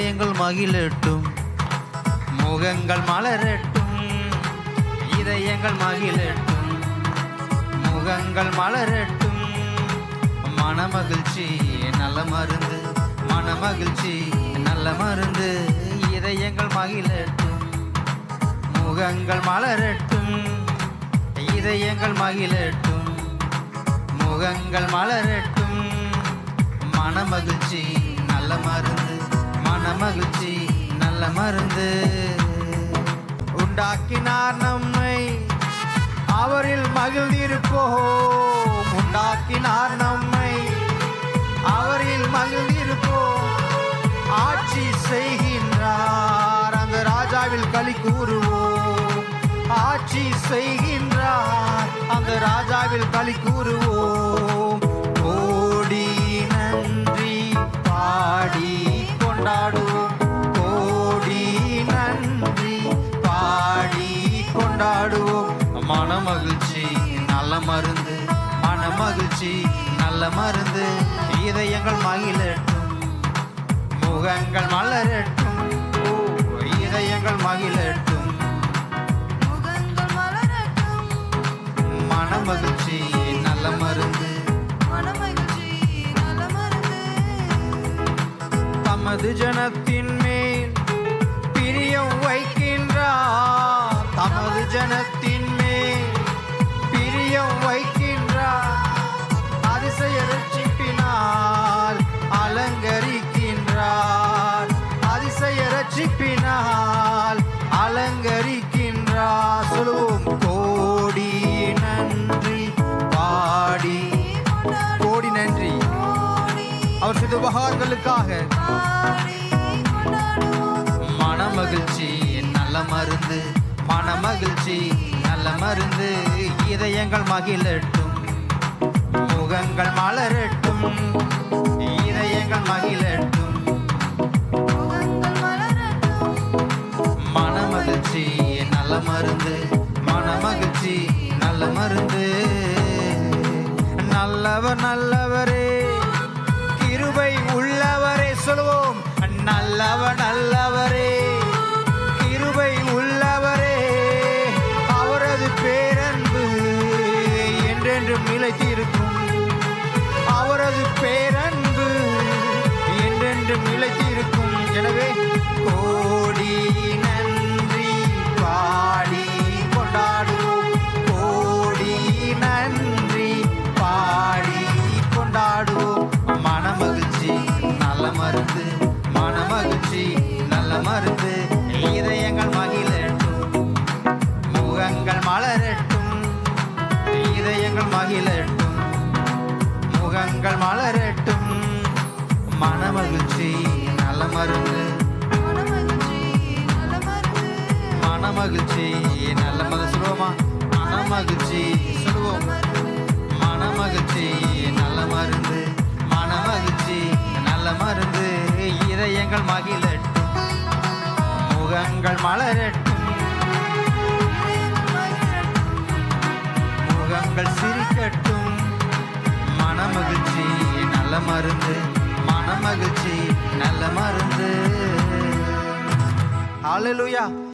இதயங்கள் மகிழட்டும், முகங்கள் மலரட்டும். இதயங்கள் மகிழட்டும், முகங்கள் மலரட்டும். மனமகிழ்ச்சி நல்ல மருந்து, மனமகிழ்ச்சி நல்ல மருந்து. இதயங்கள் மகிழட்டும், முகங்கள் மலரட்டும். இதயங்கள் மகிழட்டும், முகங்கள் மலரட்டும். மனமகிழ்ச்சி நல்ல மருந்து, மனமகிழ்ச்சி நல்ல மருந்து. உண்டாக்கினார் நம்மை, அவரில் மகிழ்ந்திருப்போம். உண்டாக்கினார் நம்மை, அவரில் மகிழ்ந்திருப்போம். ஆட்சி செய்கின்றார், அந்த ராஜாவில் களி கூறுவோம். ஆட்சி செய்கின்றார், அந்த ராஜாவில் களி கூறுவோம். கோடி நன்றி பாடி கொண்டாடுவோம், கோடி நன்றி பாடி கொண்டாடுவோம். மனமகிழ்ச்சி நல்ல மருந்து, மனமகிழ்ச்சி நல்ல மருந்து. இதயங்கள் மகிழட்டும், முகங்கள் மலரட்டும். இதயங்கள் மகிழட்டும், முகங்கள் மலரட்டும். மனமகிழ்ச்சி நல்ல மருந்து, மனமகிழ்ச்சி நல்ல மருந்து. தமது ஜனத்தின் மேல் பிரியம் வைக்கின்றார், தமது ஜனத்தின் மேல் பிரியம் வைக்கின்றார். அதிசய ரட்சிப்பினால் அலங்கரிக்கின்றார், அதிசய ரட்சிப்பினால் அலங்கரிக்கின்றார். சொல்லுவோம், கோடி நன்றி பாடி, கோடி நன்றி அவர் செய்த உபகாரங்களுக்காக. மனமகிழ்ச்சி நல்ல மருந்து, மனமகிழ்ச்சி நல்ல மருந்து. இதயங்கள் மகிழட்டும், முகங்கள் மலரட்டும். இதயங்கள் மகிழட்டும், முகங்கள் மலரட்டும். மனமகிழ்ச்சி நல்ல மருந்து, மனமகிழ்ச்சி நல்ல மருந்து. நல்லவர் நல்லவரே, கிருபை உள்ளவரே. சொல்லுவோம், நல்லவர் நல்லவரே, கிருபை உள்ளவரே. அவரது பேரன்பு என்றென்றும் நிலைத்திருக்கும், அவரது பேரன்பு என்றென்றும் நிலைத்திருக்கும். எனவே கோடி நன்றி பாடி கொண்டாடுவோம், கோடி நன்றி பாடி கொண்டாடுவோம். மனமகிழ்ச்சி நல்ல மருந்து, மனமகிழ்ச்சி நல்ல மருந்து. இதயங்கள் மகிழட்டும், முகங்கள் மலரட்டும். இதயங்கள் மகிழட்டும், முகங்கள் மலரட்டும். மனமகிழ்ச்சி நல்ல மருந்து, மனமகிழ்ச்சி நல்ல மருந்து. மனமகிழ்ச்சி நல்ல மருந்து. சொல்லுவோமா, மனமகிழ்ச்சி சொல்லுவோம், மனமகிழ்ச்சி நல்ல மருந்து, மனமகிழ்ச்சி நல்ல மருந்து. இதயங்கள் மகிழட்டும், முகங்கள் மலரட்டும். முகங்கள் சிரிக்கட்டும். மனமகிழ்ச்சி நல்ல மருந்து, மனமகிழ்ச்சி நல்ல மருந்து. ஹல்லேலூயா.